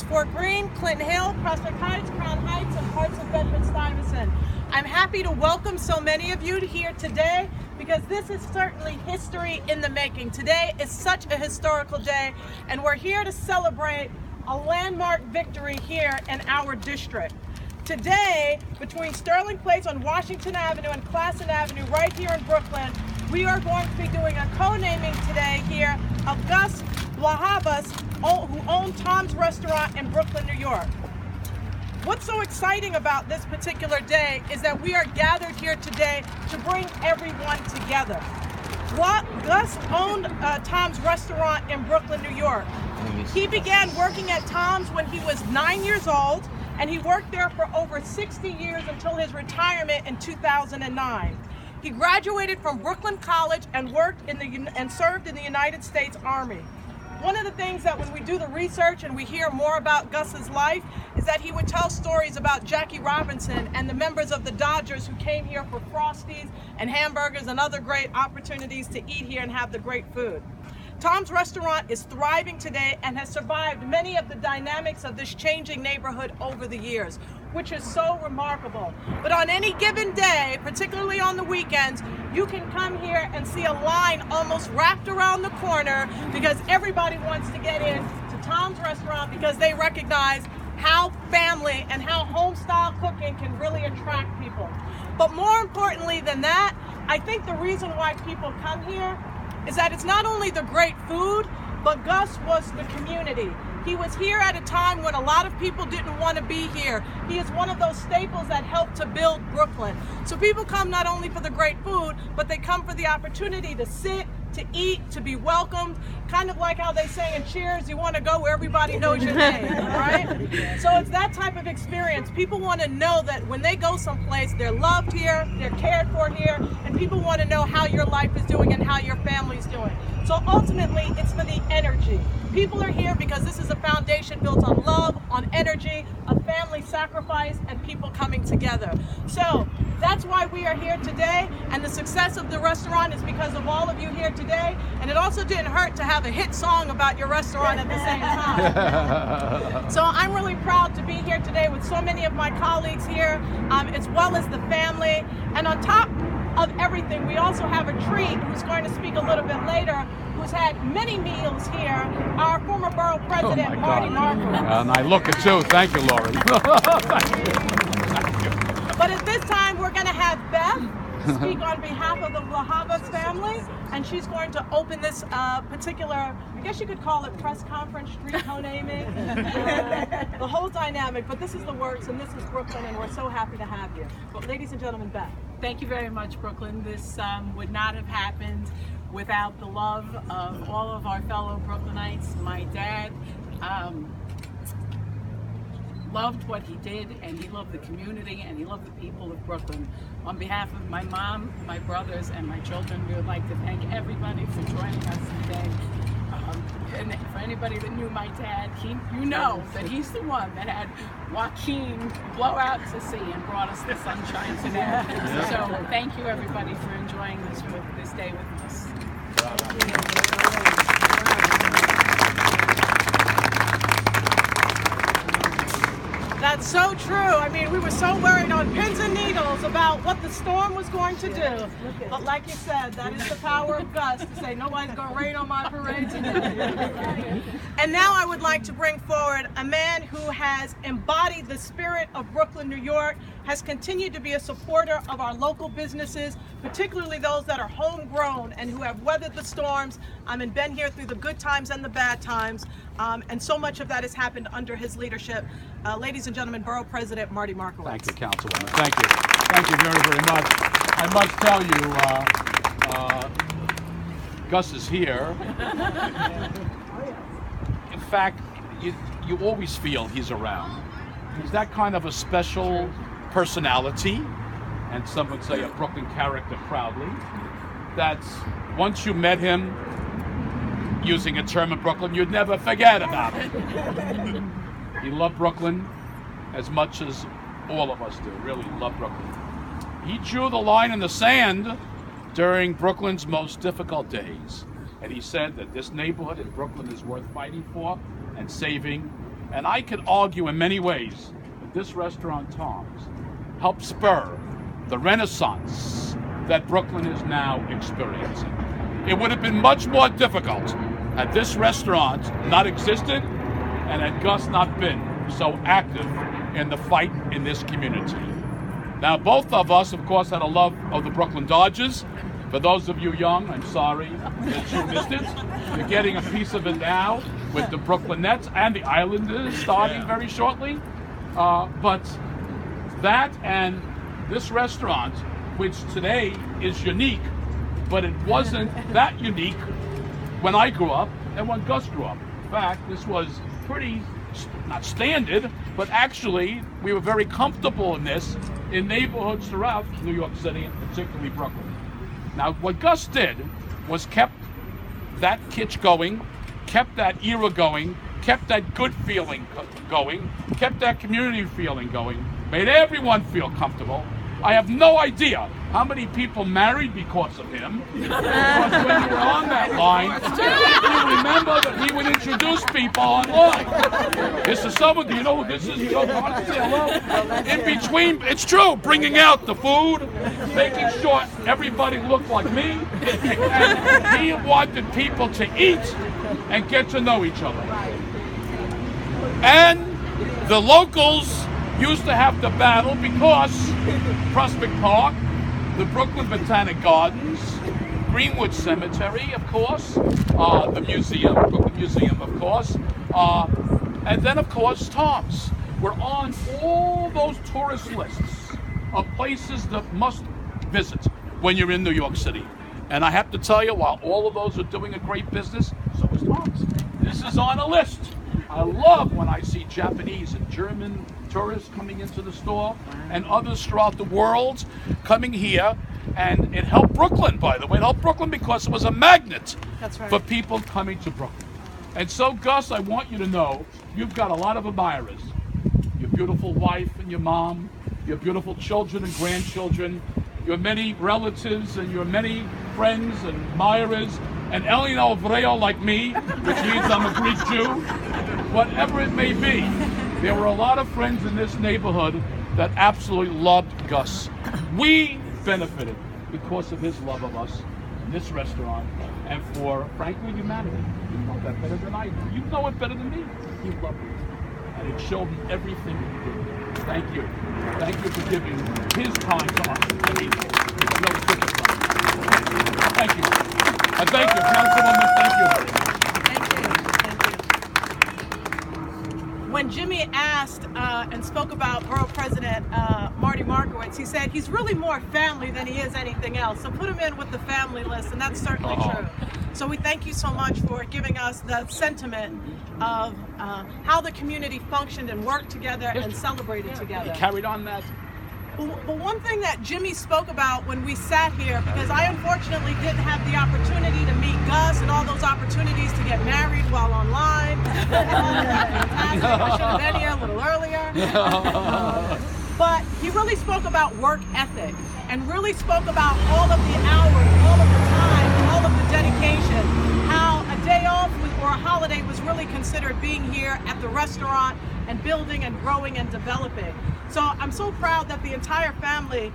Fort Greene, Clinton Hill, Prospect Heights, Crown Heights, and parts of Bedford-Stuyvesant. I'm happy to welcome so many of you here today because this is certainly history in the making. Today is such a historical day, and we're here to celebrate a landmark victory here in our district. Today, between Sterling Place on Washington Avenue and Classen Avenue right here in Brooklyn, we are going to be doing a co-naming today here of Gus Vlahavas, who owned Tom's Restaurant in Brooklyn, New York. What's so exciting about this particular day is that we are gathered here today to bring everyone together. Gus owned Tom's Restaurant in Brooklyn, New York. He began working at Tom's when he was 9 years old, and he worked there for over 60 years until his retirement in 2009. He graduated from Brooklyn College and served in the United States Army. One of the things that when we do the research and we hear more about Gus's life is that he would tell stories about Jackie Robinson and the members of the Dodgers who came here for Frosties and hamburgers and other great opportunities to eat here and have the great food. Tom's Restaurant is thriving today and has survived many of the dynamics of this changing neighborhood over the years, which is so remarkable. But on any given day, particularly on the weekends, you can come here and see a line almost wrapped around the corner because everybody wants to get in to Tom's Restaurant because they recognize how family and how home-style cooking can really attract people. But more importantly than that, I think the reason why people come here is that it's not only the great food, but Gus was the community. He was here at a time when a lot of people didn't want to be here. He is one of those staples that helped to build Brooklyn. So people come not only for the great food, but they come for the opportunity to sit, to eat, to be welcomed, kind of like how they say in Cheers, you want to go where everybody knows your name, right? So it's that type of experience. People want to know that when they go someplace, they're loved here, they're cared for here, and people want to know how your life is doing and how your family's doing. So ultimately, it's for the energy. People are here because this is a foundation built on love, on energy, a family sacrifice, and people coming together. So that's why we are here today, and the success of the restaurant is because of all of you here today, and it also didn't hurt to have a hit song about your restaurant at the same time. So I'm really proud to be here today with so many of my colleagues here, as well as the family, and on top of everything, we also have a treat who's going to speak a little bit later, who's had many meals here, our former borough president, Marty Markowitz. And I look at you. Thank you, Laurie. Thank you. But at this time, we're going to have Beth speak on behalf of the Vlahavas family, and she's going to open this particular, I guess you could call it press conference, street co-naming, the whole dynamic. But this is the works, and this is Brooklyn, and we're so happy to have you. But ladies and gentlemen, Beth. Thank you very much, Brooklyn. This would not have happened without the love of all of our fellow Brooklynites. My dad loved what he did, and he loved the community, and he loved the people of Brooklyn. On behalf of my mom, my brothers, and my children, we would like to thank everybody for joining us today. And for anybody that knew my dad, you know that he's the one that had Joaquin blow out to sea and brought us the sunshine today. So thank you, everybody, for enjoying this day with us. That's so true. I mean, we were so worried on pins and needles about what the storm was going to do. But like you said, that is the power of Gus to say, nobody's going to rain on my parade today. And now I would like to bring forward a man who has embodied the spirit of Brooklyn, New York, has continued to be a supporter of our local businesses, particularly those that are homegrown and who have weathered the storms and been here through the good times and the bad times. And so much of that has happened under his leadership. Ladies and gentlemen, Borough President Marty Markowitz. Thank you, Councilwoman. Thank you. Thank you very, very much. I must tell you, Gus is here. In fact, you always feel he's around. He's that kind of a special personality, and some would say a Brooklyn character proudly, that once you met him, using a term in Brooklyn, you'd never forget about it. He loved Brooklyn as much as all of us do, really loved Brooklyn. He drew the line in the sand during Brooklyn's most difficult days. And he said that this neighborhood in Brooklyn is worth fighting for and saving And I could argue in many ways that this restaurant, Tom's, helped spur the renaissance that Brooklyn is now experiencing. It would have been much more difficult had this restaurant not existed and had Gus not been so active in the fight in this community. Now, both of us, of course, had a love of the Brooklyn Dodgers. For those of you young, I'm sorry that you missed it. You're getting a piece of it now with the Brooklyn Nets and the Islanders starting very shortly. But that and this restaurant, which today is unique, but it wasn't that unique when I grew up and when Gus grew up. In fact, this was pretty, not standard, but actually we were very comfortable in this in neighborhoods throughout New York City, and particularly Brooklyn. Now, what Gus did was kept that kitsch going, kept that era going, kept that good feeling going, kept that community feeling going, made everyone feel comfortable. I have no idea how many people married because of him. Because when you were on that line, you remember that he would introduce people online. This is someone, do you know who this is? Joe Hello? In between, it's true, bringing out the food, making sure everybody looked like me. And he wanted people to eat and get to know each other. And the locals used to have to battle because Prospect Park, the Brooklyn Botanic Gardens, Greenwood Cemetery, of course, the museum, Brooklyn Museum, of course, and then, of course, Tom's. We're on all those tourist lists of places that must visit when you're in New York City. And I have to tell you, while all of those are doing a great business, so is Tom's. This is on a list. I love when I see Japanese and German tourists coming into the store and others throughout the world coming here. And it helped Brooklyn, by the way. It helped Brooklyn because it was a magnet for people coming to Brooklyn. And so, Gus, I want you to know you've got a lot of admirers. Your beautiful wife and your mom, your beautiful children and grandchildren, your many relatives and your many friends and admirers, and Elena Ovreo like me, which means I'm a Greek Jew, whatever it may be. There were a lot of friends in this neighborhood that absolutely loved Gus. We benefited because of his love of us in this restaurant and for, frankly, humanity. You know that better than I do. You know it better than me. He loved it. And it showed in everything he did. Thank you. Thank you for giving his time to us. I mean, it's no different. Thank you. And thank you, Councilwoman. Thank you very much. When Jimmy asked and spoke about Borough President Marty Markowitz, he said he's really more family than he is anything else. So put him in with the family list, and that's certainly true. So we thank you so much for giving us the sentiment of how the community functioned and worked together and celebrated together. He carried on that. But one thing that Jimmy spoke about when we sat here, because I unfortunately didn't have the opportunity to meet Gus and all those opportunities to get married while online. I should have been here a little earlier. But he really spoke about work ethic and really spoke about all of the hours, all of the time, all of the dedication, how a day off or a holiday was really considered being here at the restaurant and building and growing and developing. So I'm so proud that the entire family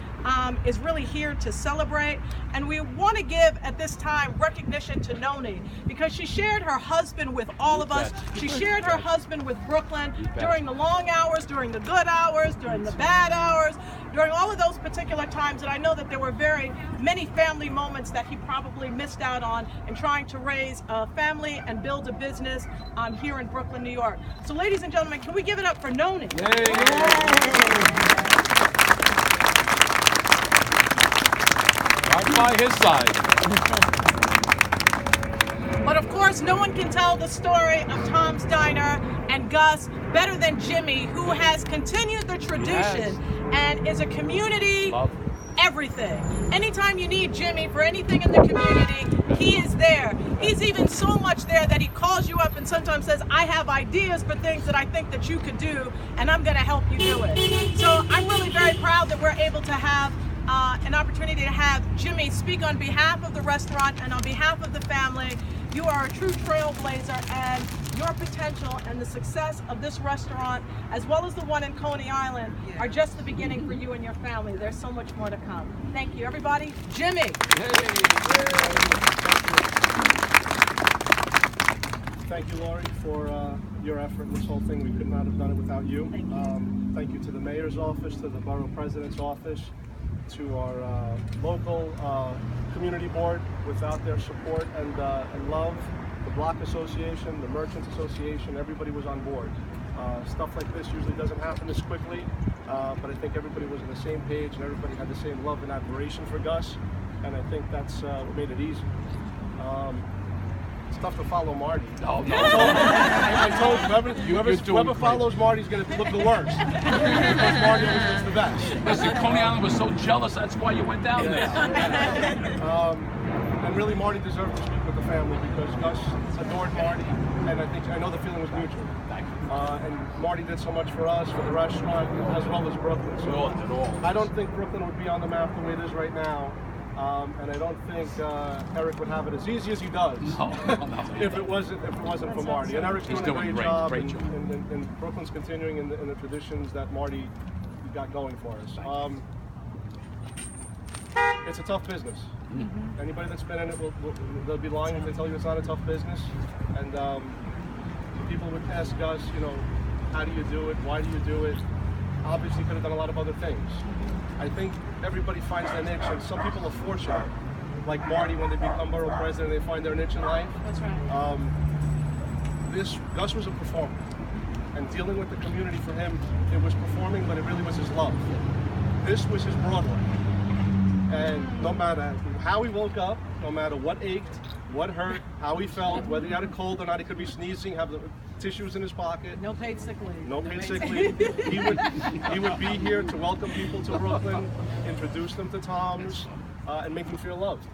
is really here to celebrate. And we want to give at this time recognition to Noni because she shared her husband with all of us. She shared her husband with Brooklyn during the long hours, during the good hours, during the bad hours, during all of those particular times. And I know that there were very many family moments that he probably missed out on in trying to raise a family and build a business here in Brooklyn, New York. So ladies and gentlemen, can we give it up for Noni? Right by his side. But of course, no one can tell the story of Tom's Diner and Gus better than Jimmy, who has continued the tradition and is a community everything. Anytime you need Jimmy for anything in the community, he is there. He's even so much there that he calls you up and sometimes says, I have ideas for things that I think that you could do, and I'm going to help you do it. So I'm really very proud that we're able to have an opportunity to have Jimmy speak on behalf of the restaurant and on behalf of the family You are a true trailblazer, and your potential and the success of this restaurant, as well as the one in Coney Island, are just the beginning for you and your family. There's so much more to come. Thank you, everybody. Jimmy. Thank you, Lori, for your effort in this whole thing. We could not have done it without you. Thank you to the mayor's office, to the borough president's office, to our local community board. Without their support and love, the Block Association, the Merchants Association, everybody was on board. Stuff like this usually doesn't happen this quickly, but I think everybody was on the same page and everybody had the same love and admiration for Gus, and I think that's what made it easy. It's tough to follow Marty. Oh, no. I told whoever follows Marty's going to look the worst. Because Marty always looks the best. Listen, Coney Island was so jealous, that's why you went down there. And really, Marty deserved to speak with the family because Gus adored Marty, and I know the feeling was mutual. Thank you. And Marty did so much for us, for the restaurant, as well as Brooklyn. So I don't think Brooklyn would be on the map the way it is right now. And I don't think Eric would have it as easy as he does if it wasn't for Marty. And Eric's doing a great job, and Brooklyn's continuing in the traditions that Marty got going for us. It's a tough business. Anybody that's been in it, they'll be lying if they tell you it's not a tough business. And people would ask us, how do you do it? Why do you do it? Obviously, could have done a lot of other things. I think everybody finds their niche, and some people are fortunate, like Marty, when they become borough president, they find their niche in life. That's right. Gus was a performer, and dealing with the community for him, it was performing, but it really was his love. This was his Broadway, and no matter how he woke up, no matter what ached, what hurt, how he felt, whether he had a cold or not, he could be sneezing, have the tissues in his pocket. No paid sick leave. No paid sick leave. He would be here to welcome people to Brooklyn, introduce them to Tom's, and make them feel loved.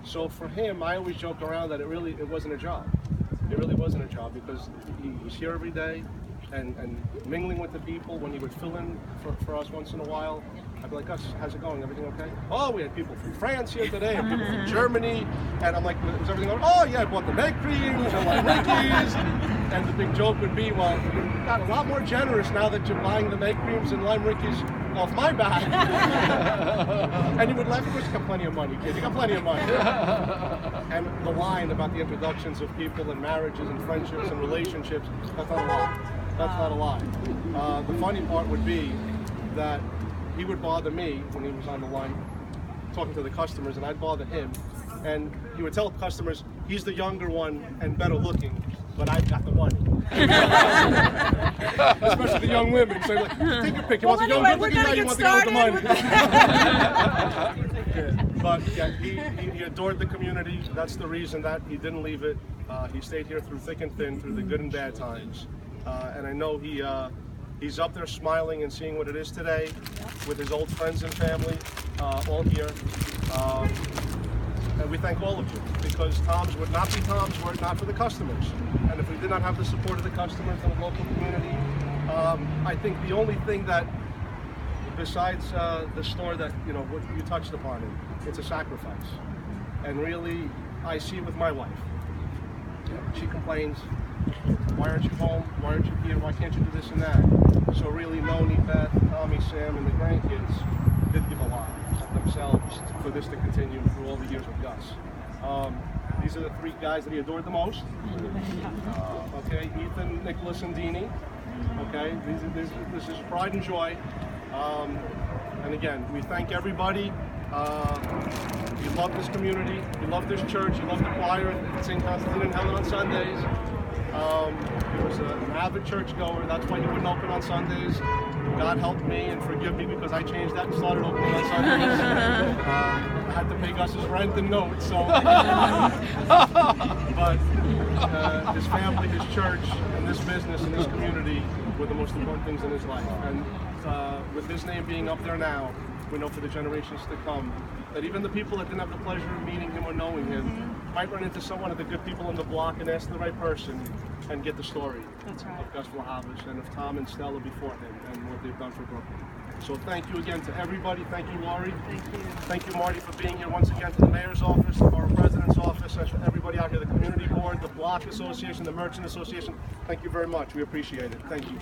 So for him, I always joke around that it wasn't a job. It really wasn't a job because he was here every day and mingling with the people. When he would fill in for us once in a while, I'd be like, Gus, how's it going? Everything okay? Oh, we had people from France here today, and people from Germany. And I'm like, is everything okay? Oh, yeah, I bought the make creams and lime rickeys. And the big joke would be, well, you got a lot more generous now that you're buying the make creams and lime rickeys off my back. And he would laugh, of course, you got plenty of money, kid. You got plenty of money. And the line about the introductions of people and marriages and friendships and relationships, that's not a lie. That's not a lie. The funny part would be that he would bother me when he was on the line talking to the customers, and I'd bother him. And he would tell customers, he's the younger one and better looking, but I've got the money. Especially the young women. So like, take your pick. You want the young good looking guy, you want the guy with the money. But yeah, he adored the community. That's the reason that he didn't leave it. He stayed here through thick and thin, through the good and bad times. And I know he's up there smiling and seeing what it is today with his old friends and family all here. And we thank all of you, because Tom's would not be Tom's were it not for the customers. And if we did not have the support of the customers and the local community, I think the only thing that, besides the store that, what you touched upon it, it's a sacrifice. And really, I see it with my wife. She complains, why aren't you home? Why aren't you here? Why can't you do this and that? So really, Noni, Beth, Tommy, Sam, and the grandkids did give a lot of themselves for this to continue through all the years with Gus. These are the three guys that he adored the most. Okay, Ethan, Nicholas, and Deanie. Okay, this is pride and joy. And again, we thank everybody. We love this community. We love this church. We love the choir at St. Constantine and Helen on Sundays. He was an avid churchgoer. That's why he wouldn't open on Sundays. God help me and forgive me because I changed that and started opening on Sundays. I had to pay Gus's rent and note, so. But his family, his church, and this business and this community were the most important things in his life. And with his name being up there now, we know for the generations to come that even the people that didn't have the pleasure of meeting him or knowing him might run into one of the good people on the block and ask the right person and get the story That's right. of Gus Vlahavas and of Tom and Stella before him and what they've done for Brooklyn. So thank you again to everybody. Thank you, Laurie. Thank you. Thank you, Marty, for being here once again, to the mayor's office, to our president's office, and for everybody out here, the community board, the block association, the merchant association. Thank you very much. We appreciate it. Thank you.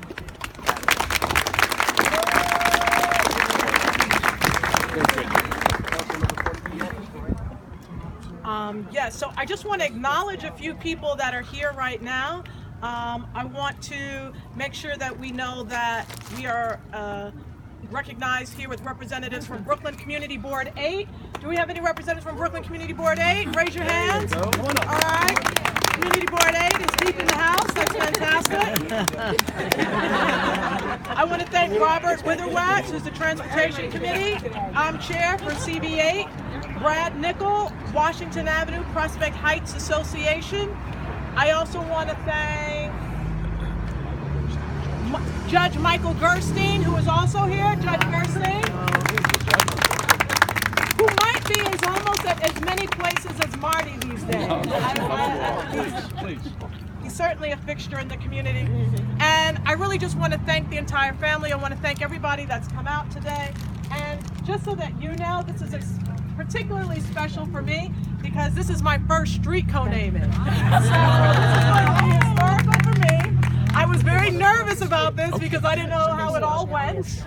Yeah, so I just want to acknowledge a few people that are here right now. I want to make sure that we know that we are recognized here with representatives from Brooklyn Community Board 8. Do we have any representatives from Brooklyn Community Board 8? Raise your hands. All right. Community Board 8 is deep in the house. That's fantastic. I want to thank Robert Witherwax, who's the Transportation Committee. I'm chair for CB8. Brad Nickel, Washington Avenue Prospect Heights Association. I also want to thank Judge Michael Gerstein, who is also here. Judge Gerstein, who might be almost at as many places as Marty these days. Please. He's certainly a fixture in the community. And I really just want to thank the entire family. I want to thank everybody that's come out today. And just so that you know, this is particularly special for me because this is my first street co-naming. So this is going to be historical for me. I was very nervous about this because I didn't know how it all went.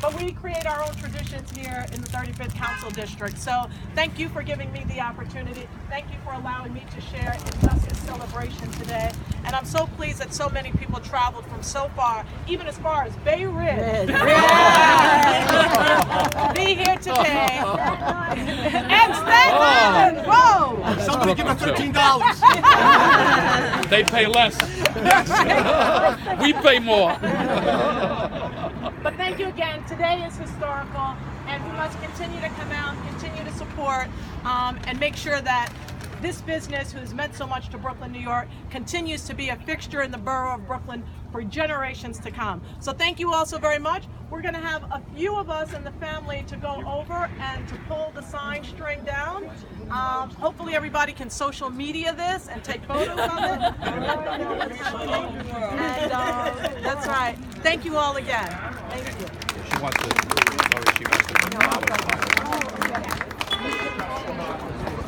But we create our own traditions here in the 35th Council District. So thank you for giving me the opportunity. Thank you for allowing me to share in Gus's celebration today. And I'm so pleased that so many people traveled from so far, even as far as Bay Ridge, to be here today. And Staten Island, whoa! Somebody give us $13. They pay less. We pay more. But thank you again. Today is historical, and we must continue to come out, continue to support, and make sure that this business, who has meant so much to Brooklyn, New York, continues to be a fixture in the borough of Brooklyn for generations to come. So thank you all so very much. We're going to have a few of us in the family to go over and to pull the sign string down. Hopefully everybody can social media this and take photos of it. And that's right. Thank you all again. Thank you. She wants to.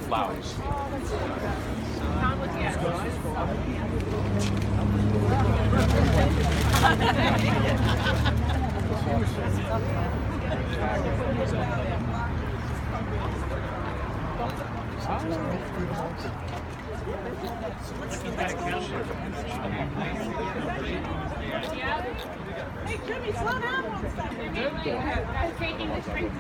Flowers. Hey Jimmy, slow down one second. I'm taking the string.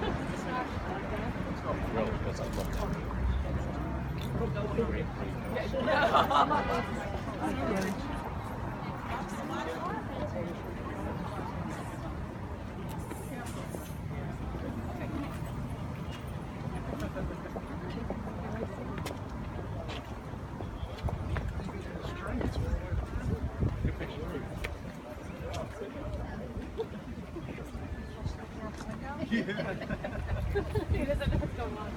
He doesn't know what's going on.